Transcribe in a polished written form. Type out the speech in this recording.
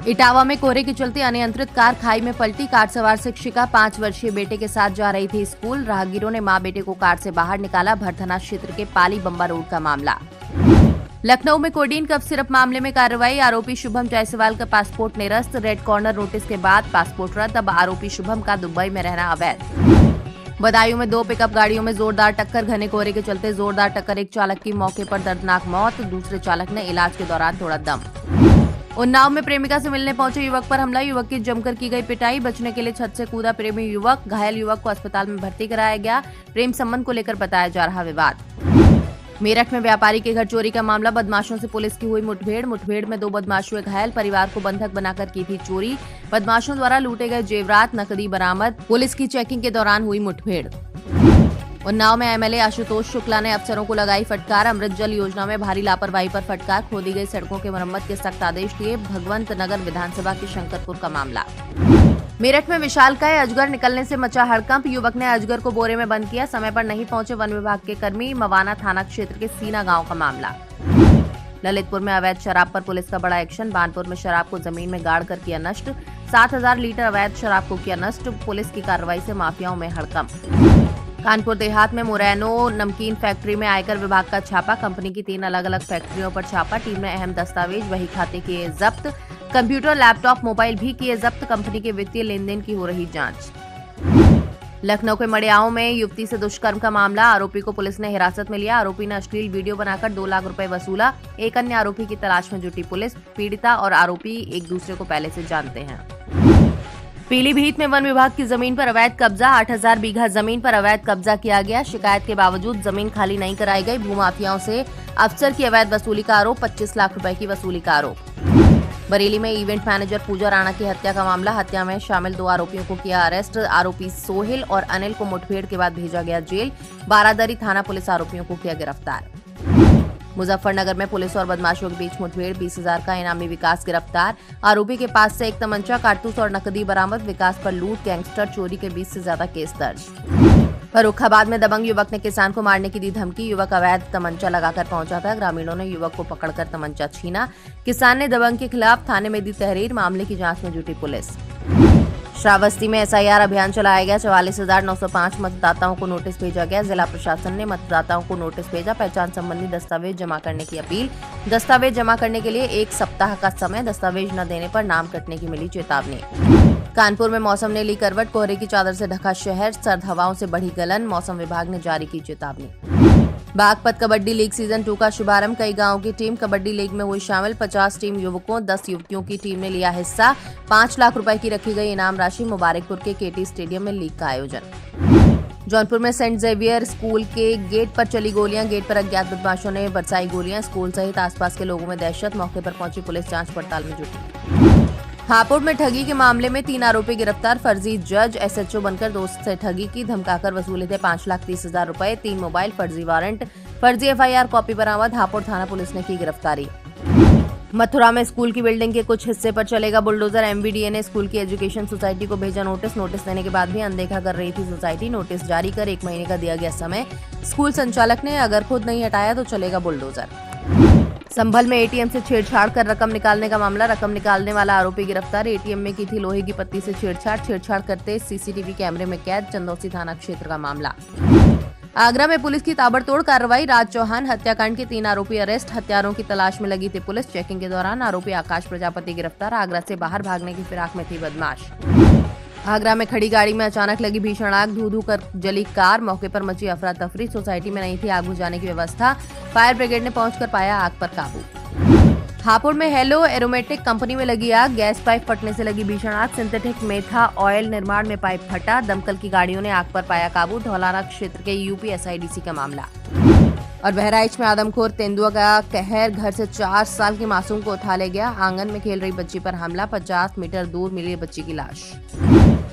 इटावा में कोहरे के चलते अनियंत्रित कार खाई में पलटी। कार सवार शिक्षिका 5 वर्षीय बेटे के साथ जा रही थी स्कूल। राहगीरों ने मां बेटे को कार से बाहर निकाला। भर थाना क्षेत्र के पाली बम्बा रोड का मामला। लखनऊ में कोडीन कफ सिरप मामले में कार्रवाई। आरोपी शुभम जायसवाल का पासपोर्ट निरस्त। रेड कॉर्नर नोटिस के बाद पासपोर्ट रद्द। अब आरोपी शुभम का दुबई में रहना अवैध। बदायूं में 2 पिकअप गाड़ियों में जोरदार टक्कर। घने कोहरे के चलते जोरदार टक्कर। एक चालक की मौके पर दर्दनाक मौत। दूसरे चालक ने इलाज के दौरान तोड़ा दम। उन्नाव में प्रेमिका से मिलने पहुंचे युवक पर हमला। युवक की जमकर की गई पिटाई। बचने के लिए छत से कूदा प्रेमी युवक। घायल युवक को अस्पताल में भर्ती कराया गया। प्रेम संबंध को लेकर बताया जा रहा विवाद। मेरठ में व्यापारी के घर चोरी का मामला। बदमाशों से पुलिस की हुई मुठभेड़ में 2 बदमाश हुए घायल। परिवार को बंधक बनाकर की थी चोरी। बदमाशों द्वारा लूटे गए जेवरात नकदी बरामद। पुलिस की चेकिंग के दौरान हुई मुठभेड़। उन्नाव में एमएलए आशुतोष शुक्ला ने अफसरों को लगाई फटकार। अमृत जल योजना में भारी लापरवाही पर फटकार। खोदी गई सड़कों की मरम्मत के सख्त आदेश दिए। भगवंत नगर विधानसभा के शंकरपुर का मामला। मेरठ में विशालकाय अजगर निकलने से मचा हड़कंप। युवक ने अजगर को बोरे में बंद किया। समय पर नहीं पहुंचे वन विभाग के कर्मी। मवाना थाना क्षेत्र के सीना गांव का मामला। ललितपुर में अवैध शराब पर पुलिस का बड़ा एक्शन। बानपुर में शराब को जमीन में गाड़ कर किया नष्ट। 7,000 लीटर अवैध शराब को किया नष्ट। पुलिस की कार्रवाई से माफियाओं में हड़कंप। कानपुर देहात में मोरैनो नमकीन फैक्ट्री में आयकर विभाग का छापा। कंपनी की 3 अलग-अलग फैक्ट्रियों पर छापा। टीम ने अहम दस्तावेज वही खाते किए जब्त। कंप्यूटर लैपटॉप मोबाइल भी किए जब्त। कंपनी के वित्तीय लेन देन की हो रही जांच। लखनऊ के मड़ियाओं में युवती से दुष्कर्म का मामला। आरोपी को पुलिस ने हिरासत में लिया। आरोपी ने अश्लील वीडियो बनाकर 2 लाख रुपए वसूला। एक अन्य आरोपी की तलाश में जुटी पुलिस। पीड़िता और आरोपी एक दूसरे को पहले से जानते हैं। पीलीभीत में वन विभाग की जमीन पर अवैध कब्जा। 8,000 बीघा जमीन पर अवैध कब्जा किया गया। शिकायत के बावजूद जमीन खाली नहीं कराई गई। भूमाफियाओं से अफसर की अवैध वसूली का आरोप। 25 लाख रुपए की वसूली का आरोप। बरेली में इवेंट मैनेजर पूजा राणा की हत्या का मामला। हत्या में शामिल 2 आरोपियों को किया अरेस्ट। आरोपी सोहेल और अनिल को मुठभेड़ के बाद भेजा गया जेल। बारादरी थाना पुलिस आरोपियों को किया गिरफ्तार। मुजफ्फरनगर में पुलिस और बदमाशों के बीच मुठभेड़। 20,000 का इनामी विकास गिरफ्तार। आरोपी के पास से एक तमंचा, कारतूस और नकदी बरामद। विकास पर लूट, गैंगस्टर चोरी के 20 से ज्यादा केस दर्ज। फर्रुखाबाद में दबंग युवक ने किसान को मारने की दी धमकी। युवक अवैध तमंचा लगाकर पहुंचा था। ग्रामीणों ने युवक को पकड़कर तमंचा छीना। किसान ने दबंग के खिलाफ थाने में दी तहरीर। मामले की जांच में जुटी पुलिस। श्रावस्ती में एसआईआर अभियान चलाया गया। 44,905 मतदाताओं को नोटिस भेजा गया। जिला प्रशासन ने मतदाताओं को नोटिस भेजा। पहचान संबंधी दस्तावेज जमा करने की अपील। दस्तावेज जमा करने के लिए 1 सप्ताह का समय। दस्तावेज न देने पर नाम कटने की मिली चेतावनी। कानपुर में मौसम ने ली करवट। कोहरे की चादर से ढका शहर। सर्द हवाओं से बढ़ी गलन। मौसम विभाग ने जारी की चेतावनी। बागपत कबड्डी लीग सीजन 2 का शुभारंभ। कई गांवों की टीम कबड्डी लीग में हुई शामिल। 50 टीम युवकों 10 युवतियों की टीम ने लिया हिस्सा। 5 लाख रुपए की रखी गई इनाम राशि। मुबारकपुर के केटी स्टेडियम में लीग का आयोजन। जौनपुर में सेंट जेवियर स्कूल के गेट पर चली गोलियां। गेट पर अज्ञात बदमाशों ने बरसाई गोलियां। स्कूल सहित आसपास के लोगों में दहशत। मौके पर पहुंची पुलिस जांच पड़ताल में जुटी। हापुड़ में ठगी के मामले में 3 आरोपी गिरफ्तार। फर्जी जज एसएचओ बनकर दोस्त से ठगी की। धमकाकर वसूले थे 5,30,000 रुपए। 3 मोबाइल, फर्जी वारंट, फर्जी एफआईआर कॉपी बरामद। हापुड़ थाना पुलिस ने की गिरफ्तारी। मथुरा में स्कूल की बिल्डिंग के कुछ हिस्से पर चलेगा बुलडोजर। एमवीडीए ने स्कूल की एजुकेशन सोसाइटी को भेजा नोटिस। नोटिस देने के बाद भी अनदेखा कर रही थी सोसाइटी। नोटिस जारी कर 1 महीने का दिया गया समय। स्कूल संचालक ने अगर खुद नहीं हटाया तो चलेगा बुलडोजर। संभल में एटीएम से छेड़छाड़ कर रकम निकालने का मामला। रकम निकालने वाला आरोपी गिरफ्तार। एटीएम में की थी लोहे की पत्ती से छेड़छाड़ करते सीसीटीवी कैमरे में कैद। चंदौसी थाना क्षेत्र का मामला। आगरा में पुलिस की ताबड़तोड़ कार्रवाई। राज चौहान हत्याकांड के 3 आरोपी अरेस्ट। हत्यारों की तलाश में लगी थी पुलिस। चेकिंग के दौरान आरोपी आकाश प्रजापति गिरफ्तार। आगरा से बाहर भागने की फिराक में थी बदमाश। आगरा में खड़ी गाड़ी में अचानक लगी भीषण आग। धू-धू कर जली कार। मौके पर मची अफरा तफरी। सोसाइटी में नहीं थी आग बुझाने की व्यवस्था। फायर ब्रिगेड ने पहुंचकर पाया आग पर काबू। हापुड़ में हेलो एरोमेटिक कंपनी में लगी आग। गैस पाइप फटने से लगी भीषण आग। सिंथेटिक मेथा ऑयल निर्माण में पाइप फटा। दमकल की गाड़ियों ने आग पर पाया काबू। धौलाना क्षेत्र के यूपी एसआईडीसी का मामला। और बहराइच में आदमखोर तेंदुआ का कहर। घर से 4 साल के मासूम को उठा ले गया। आंगन में खेल रही बच्ची पर हमला। 50 मीटर दूर मिली बच्ची की लाश।